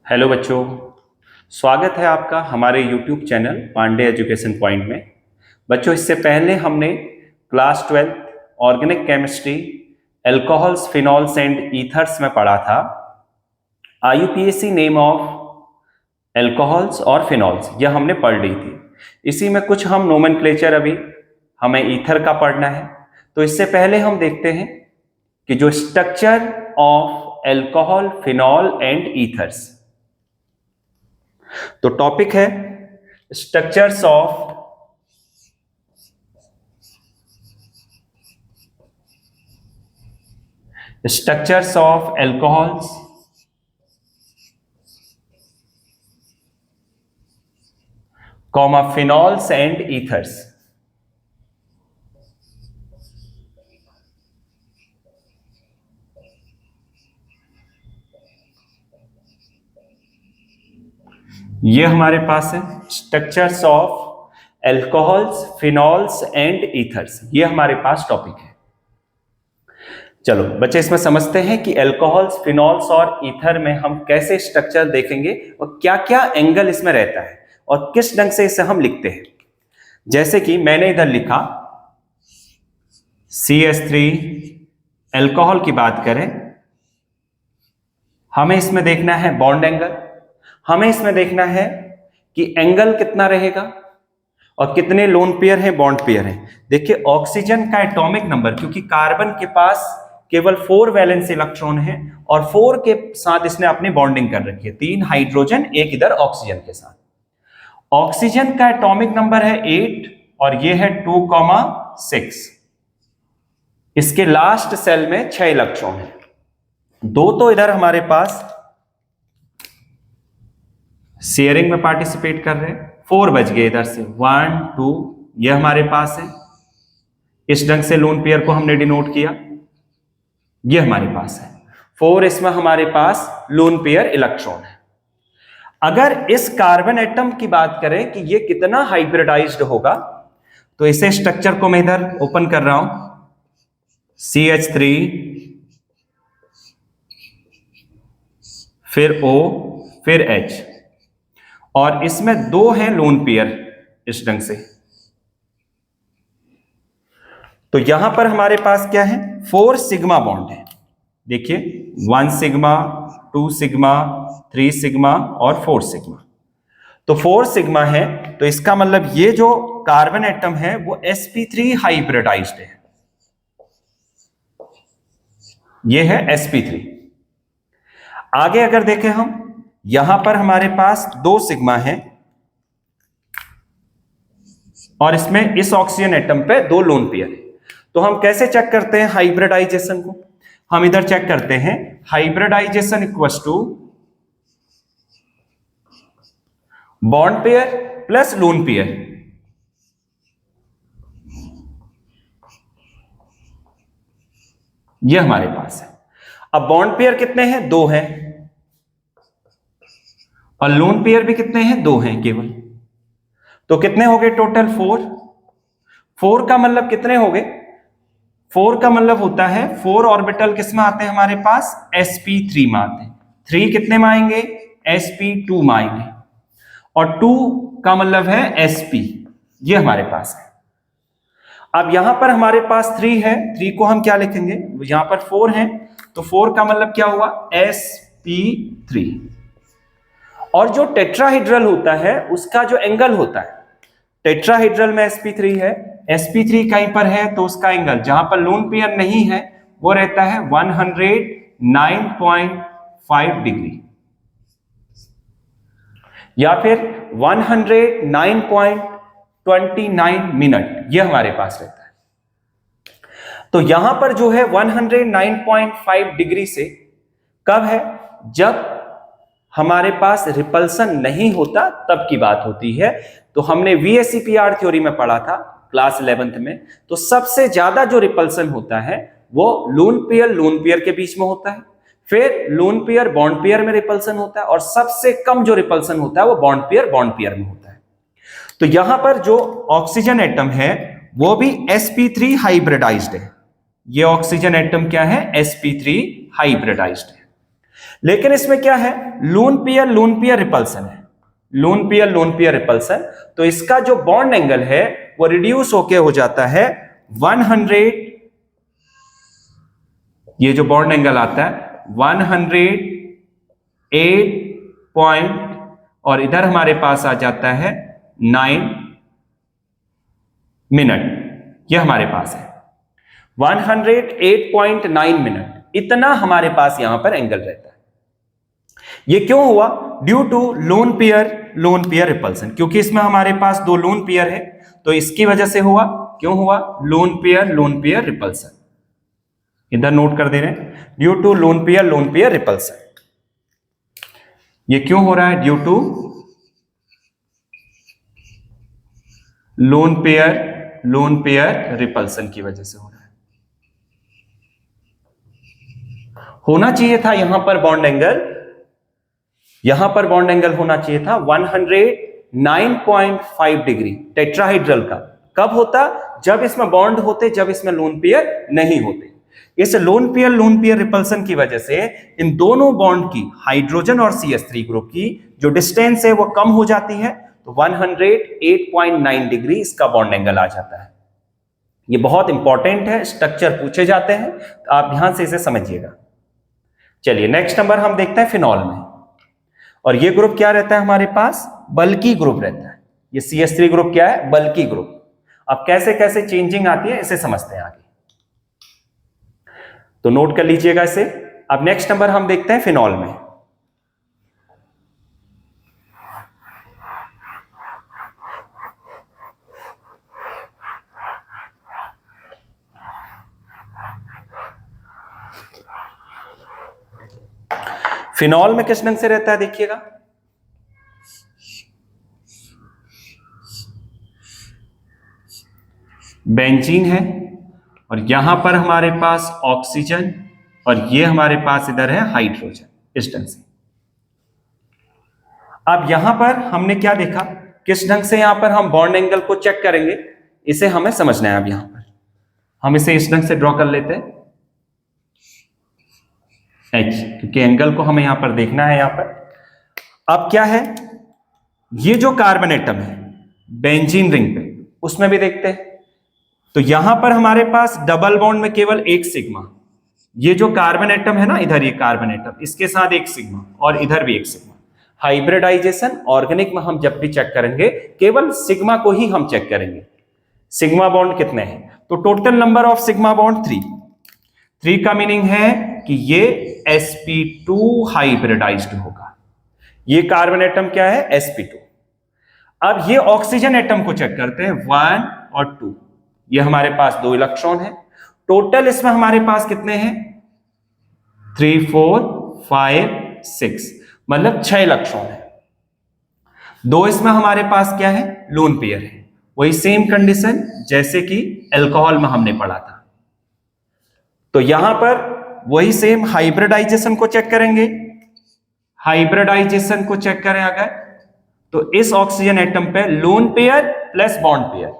Hello बच्चों, स्वागत है आपका हमारे YouTube channel Pandey education point में। बच्चों, इससे पहले हमने class 12 organic chemistry alcohols, phenols and ethers में पढ़ा था IUPAC नेम ऑफ एल्कोहल्स और फिनॉल्स, यह हमने पढ़ ली थी। इसी में कुछ हम नोमेनक्लेचर अभी हमें ईथर का पढ़ना है। तो इससे पहले हम देखते हैं कि जो structure of alcohol, phenol and ethers, तो टॉपिक है structures of alcohols, comma phenols and ethers. ये हमारे पास है structures of alcohols, phenols and ethers, ये हमारे पास टॉपिक है। चलो बच्चे, इसमें समझते हैं कि एल्कोहल्स, फिनॉल्स और ईथर में हम कैसे स्ट्रक्चर देखेंगे और क्या क्या एंगल इसमें रहता है और किस ढंग से इसे हम लिखते हैं। जैसे कि मैंने इधर लिखा CH3 एल्कोहल की बात करें, हमें इसमें देखना है बॉन्ड एंगल, हमें इसमें देखना है कि एंगल कितना रहेगा और कितने लोन पेयर हैं, बॉन्ड पेयर हैं। देखिए ऑक्सीजन का एटॉमिक नंबर, क्योंकि कार्बन के पास केवल 4 वैलेंस इलेक्ट्रॉन है और 4 के साथ इसने अपनी बॉन्डिंग कर रखी है, 3 हाइड्रोजन, एक इधर ऑक्सीजन के साथ। ऑक्सीजन का एटॉमिक नंबर है 8 और ये है 2,6। इसके लास्ट सेल में 6 इलेक्ट्रॉन है, 2 तो इधर हमारे पास शेयरिंग में पार्टिसिपेट कर रहे हैं, 4 बच गए इधर से, 1 2, ये हमारे पास है। इस ढंग से लोन पेयर को हमने डिनोट किया, ये हमारे पास है 4, इसमें हमारे पास लोन पेयर इलेक्ट्रॉन है। अगर इस कार्बन एटम की बात करें कि ये कितना हाइब्रिडाइज्ड होगा, तो इसे स्ट्रक्चर को मैं इधर ओपन कर रहा हूं, CH3 फिर O फिर H, और इसमें 2 हैं लोन पेयर इस ढंग से। तो यहां पर हमारे पास क्या है, 4 सिग्मा बॉन्ड है। देखिए 1 सिग्मा, 2 सिग्मा, 3 सिग्मा और 4 सिग्मा। तो 4 सिग्मा है, तो इसका मतलब ये जो कार्बन एटम है वो sp3 हाइब्रिडाइज्ड है, ये है sp3। आगे अगर देखें हम, यहां पर हमारे पास 2 सिग्मा है और इसमें इस ऑक्सीजन एटम पे 2 लोन पेयर है। तो हम कैसे चेक करते हैं हाइब्रिडाइजेशन को, हम इधर चेक करते हैं hybridisation equals to bond pair plus lone pair. ये हमारे पास है। अब बॉन्ड पेयर कितने हैं, 2 हैं, और लोन पेयर भी कितने हैं, 2 हैं केवल। तो कितने हो गए टोटल, 4। 4 का मतलब कितने हो गए, 4 का मतलब होता है 4 ऑर्बिटल किस में आते हैं हमारे पास, sp3 में आते हैं। 3 कितने में आएंगे, sp2 में आएंगे, और 2 का मतलब है sp, ये हमारे पास है। अब यहां पर हमारे पास 3 है, 3 को हम क्या लिखेंगे, यहां पर 4 है, तो 4 का मतलब क्या हुआ, sp3। और जो टेट्राहेड्रल होता है उसका जो एंगल होता है, टेट्राहेड्रल में sp3 है, sp3 कहीं पर है तो उसका एंगल, जहां पर लोन पेयर नहीं है, वो रहता है 109.5 डिग्री या फिर 109.29 मिनट, ये हमारे पास रहता है। तो यहां पर जो है 109.5 डिग्री से कब है, जब हमारे पास रिपल्सन नहीं होता तब की बात होती है। तो हमने VSEPR थ्योरी में पढ़ा था क्लास 11th में, तो सबसे ज्यादा जो रिपल्सन होता है वो लोन पेयर के बीच में होता है, फिर लोन पेयर बॉन्ड पेयर में रिपल्सन होता है, और सबसे कम जो रिपल्सन होता है वो बॉन्ड पेयर में होता है। तो यहां पर जो ऑक्सीजन एटम है वो भी sp3 हाइब्रिडाइज्ड है। ये ऑक्सीजन एटम क्या है, sp3 हाइब्रिडाइज्ड है। लेकिन इसमें क्या है, लोन पेयर रिपल्सन है, लोन पेयर रिपल्सन। तो इसका जो बॉन्ड एंगल है वो रिड्यूस होके हो जाता है 100, ये जो बॉन्ड एंगल आता है 108 पॉइंट, और इधर हमारे पास आ जाता है 9 मिनट, ये हमारे पास है 108.9 मिनट, इतना हमारे पास यहां पर एंगल रहता है। ये क्यों हुआ? Due to lone pair repulsion, क्योंकि इसमें हमारे पास दो लोन पेयर है, तो इसकी वजह से हुआ। क्यों हुआ? लोन पेयर रिपल्सन, इधर नोट कर दे रहे हैं, due to lone pair repulsion. ये क्यों हो रहा है? Due to lone pair repulsion की वजह से हो रहा है। होना चाहिए था यहां पर बॉन्ड एंगल, यहां पर बॉन्ड एंगल होना चाहिए था 109.5 डिग्री टेट्राहाइड्रल का। कब होता? जब इसमें बॉन्ड होते, जब इसमें लोन पेयर नहीं होते। इस लोन पेयर रिपल्सन की वजह से इन दोनों बॉन्ड की, हाइड्रोजन और CH3 ग्रुप की जो डिस्टेंस है वो कम हो जाती है, तो 108.9 डिग्री इसका बॉन्ड एंगल आ जाता है। ये बहुत इंपॉर्टेंट है, स्ट्रक्चर पूछे जाते हैं, तो आप ध्यान से इसे समझिएगा। चलिए नेक्स्ट नंबर हम देखते हैं फिनॉल में, और ये ग्रुप क्या रहता है हमारे पास? बल्की ग्रुप रहता है। ये CH3 ग्रुप क्या है? बल्की ग्रुप। अब कैसे कैसे चेंजिंग आती है इसे समझते हैं आगे, तो नोट कर लीजिएगा इसे। अब नेक्स्ट नंबर हम देखते हैं फिनॉल में। फिनॉल में किस ढंग से रहता है देखिएगा, बेंजीन है, और यहां पर हमारे पास ऑक्सीजन, और ये हमारे पास इधर है हाइड्रोजन, इस ढंग से। अब यहां पर हमने क्या देखा, किस ढंग से यहां पर हम बॉन्ड एंगल को चेक करेंगे, इसे हमें समझना है। अब यहां पर हम इसे इस ढंग से ड्रॉ कर लेते हैं H, क्योंकि एंगल को हमें यहां पर देखना है यहां पर। अब क्या है, ये जो कार्बन एटम है बेंजीन रिंग पे, उसमें भी देखते हैं, तो यहां पर हमारे पास डबल बॉन्ड में केवल एक सिग्मा, ये जो कार्बन एटम है ना, इधर ये कार्बन एटम, इसके साथ एक सिग्मा, और इधर भी एक सिग्मा। हाइब्रिडाइजेशन ऑर्गेनिक में हम जब भी चेक करेंगे केवल सिग्मा को ही हम चेक करेंगे। सिग्मा बॉन्ड कितने हैं? तो total number of sigma bond 3 का मीनिंग है कि ये sp2 हाइब्रिडाइज्ड होगा। ये कार्बन एटम क्या है? sp2। अब ये ऑक्सीजन एटम को चेक करते हैं, 1 और 2, ये हमारे पास 2 इलेक्ट्रॉन है। टोटल इसमें हमारे पास कितने हैं? 3 4 5 6, मतलब 6 इलेक्ट्रॉन है। 2 इसमें हमारे पास क्या है? लोन पेयर है। वही सेम कंडीशन जैसे कि अल्कोहल में हमने पढ़ा था। तो यहां पर वही सेम हाइब्रिडाइजेशन को चेक करेंगे। हाइब्रिडाइजेशन को चेक करें अगर, तो इस ऑक्सीजन एटम पे lone pair plus bond pair,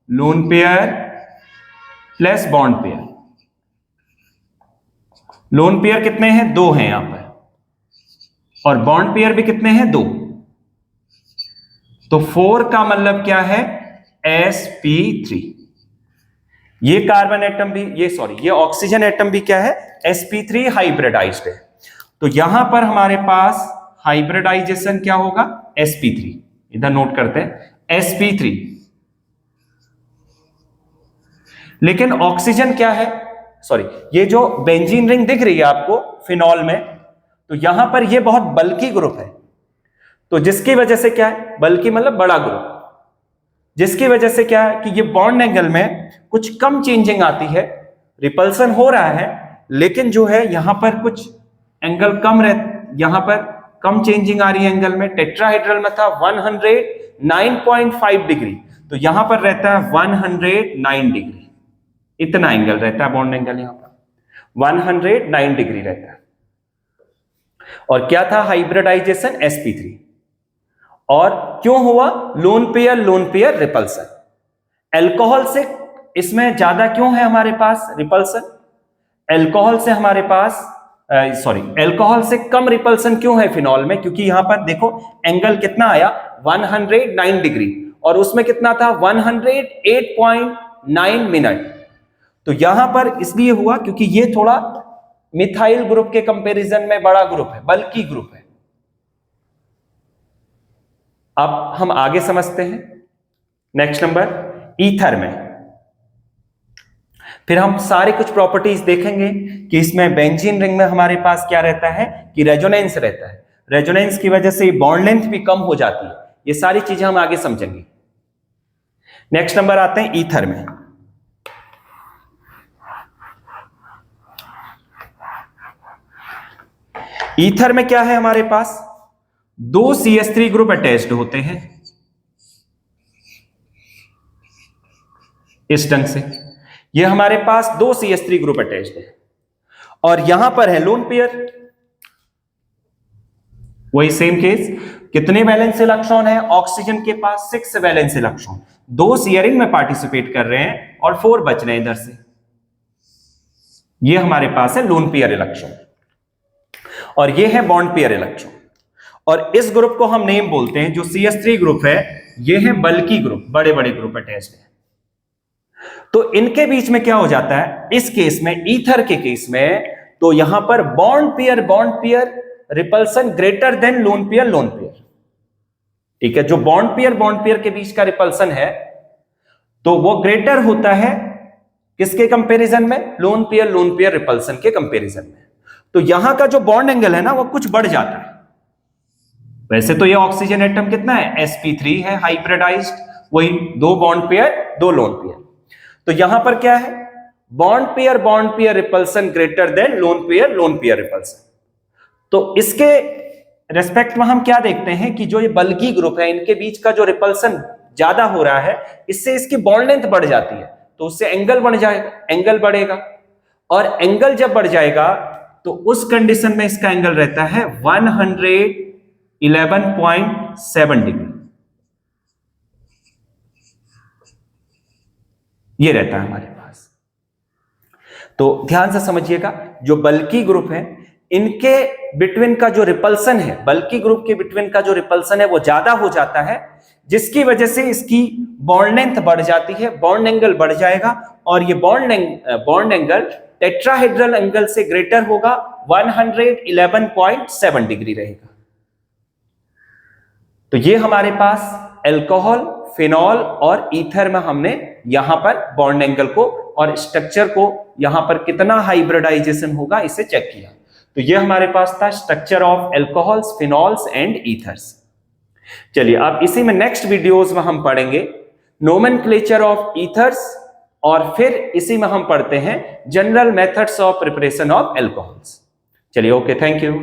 lone pair plus bond pair. Lone pair कितने हैं? 2 हैं यहां पर, और बॉन्ड पेयर भी कितने हैं? 2। तो 4 का मतलब क्या है? sp3। ये कार्बन एटम भी, ये ऑक्सीजन एटम भी क्या है? sp3 हाइब्रिडाइज्ड है। तो यहां पर हमारे पास हाइब्रिडाइजेशन क्या होगा? sp3, इधर नोट करते हैं sp3। लेकिन ऑक्सीजन क्या है? ये जो बेंजीन रिंग दिख रही है आपको फिनॉल में, तो यहां पर ये बहुत बल्की ग्रुप है। तो जिसकी वजह से क्या है? बल्की मतलब बड़ा ग्रुप, जिसकी वजह से क्या है कि ये बॉन्ड एंगल में कुछ कम चेंजिंग आती है। रिपल्सन हो रहा है, लेकिन जो है यहां पर कुछ एंगल कम यहां पर कम चेंजिंग आ रही है एंगल में। टेट्राहाइड्रल में था 109.5 डिग्री, तो यहां पर रहता है 109 डिग्री, इतना एंगल रहता है बॉन्ड एंगल, यहां पर 109 डिग्री रहता है। और क्या था? Hybridisation sp3। और क्यों हुआ? Lone pair repulsion. अल्कोहल से इसमें ज्यादा क्यों है हमारे पास रिपल्सन? अल्कोहल से हमारे पास सॉरी अल्कोहल से कम रिपल्सन क्यों है फिनॉल में? क्योंकि यहां पर देखो एंगल कितना आया 109 डिग्री और उसमें कितना था 108.9 मिनट। तो यहां पर इसलिए हुआ क्योंकि ये थोड़ा मिथाइल ग्रुप के कंपैरिजन में बड़ा ग्रुप है, बल्कि ग्रुप है। अब हम आगे समझते हैं नेक्स्ट नंबर ईथर में। फिर हम सारी कुछ प्रॉपर्टीज देखेंगे कि इसमें बेंजीन रिंग में हमारे पास क्या रहता है कि रेजोनेंस रहता है, रेजोनेंस की वजह से बॉन्ड लेंथ भी कम हो जाती है। ये सारी चीजें हम आगे समझेंगे। नेक्स्ट नंबर आते हैं ईथर में। ईथर में क्या है हमारे पास, दो CH3 ग्रुप अटैच्ड होते हैं इस ढंग से। ये हमारे पास दो CH3 ग्रुप अटैच्ड है और यहां पर है लोन पेयर। वही सेम केस, कितने वैलेंस इलेक्ट्रॉन है ऑक्सीजन के पास? 6 वैलेंस इलेक्ट्रॉन। 2 शेयरिंग में पार्टिसिपेट कर रहे हैं और 4 बच रहे हैं इधर से। ये हमारे पास है लोन पेयर इलेक्ट्रॉन और ये है बॉन्ड पेयर इलेक्ट्रॉन। और इस ग्रुप को हम नेम बोलते हैं, जो CH3 ग्रुप है ये है बल्कि ग्रुप, बड़े बड़े ग्रुप अटैच्ड है। तो इनके बीच में क्या हो जाता है इस केस में, ईथर के केस में, तो यहां पर bond pair repulsion greater than lone pair. ठीक है, जो बॉन्ड पेयर के बीच का रिपल्सन है तो वो ग्रेटर होता है किसके कंपैरिजन में? लोन पेयर रिपल्सन के कंपैरिजन में। तो यहां का जो बॉन्ड एंगल है ना वो कुछ बढ़ जाता है। वैसे तो ये ऑक्सीजन एटम कितना है? sp3 है हाइब्रिडाइज्ड, वही 2 बॉन्ड पेयर 2 लोन पेयर। तो यहां पर क्या है, bond pair repulsion greater than loan pair repulsion. तो इसके रेस्पेक्ट में हम क्या देखते हैं कि जो ये बल्कि ग्रुप है इनके बीच का जो रिपल्सन ज्यादा हो रहा है, इससे इसकी बॉन्ड लेंथ बढ़ जाती है, तो उससे एंगल बढ़ जाएगा, एंगल बढ़ेगा। और एंगल जब बढ़ जाएगा तो उस कंडीशन में इसका एंगल रहता है 111.7 डिग्री। ये रहता है हमारे पास। तो ध्यान से समझिएगा, जो बल्कि ग्रुप है इनके बिटवीन का जो रिपल्सन है, बल्कि ग्रुप के बिटवीन का जो रिपल्सन है वो ज्यादा हो जाता है, जिसकी वजह से इसकी बॉन्ड लेंथ बढ़ जाती है, बॉन्ड एंगल बढ़ जाएगा और ये बॉन्ड एंगल टेट्राहेड्रल एंगल से ग्रेटर होगा, 111.7 डिग्री रहेगा। तो ये हमारे पास अल्कोहल, फिनॉल और ईथर में हमने यहां पर बॉन्ड एंगल को और स्ट्रक्चर को, यहां पर कितना हाइब्रिडाइजेशन होगा इसे चेक किया। तो ये हमारे पास था structure of alcohols, phenols and ethers. चलिए अब इसी में नेक्स्ट वीडियोस में हम पढ़ेंगे नोमेनक्लेचर ऑफ ईथर्स और फिर इसी में हम पढ़ते हैं general methods of preparation of alcohols. चलिए ओके, थैंक यू।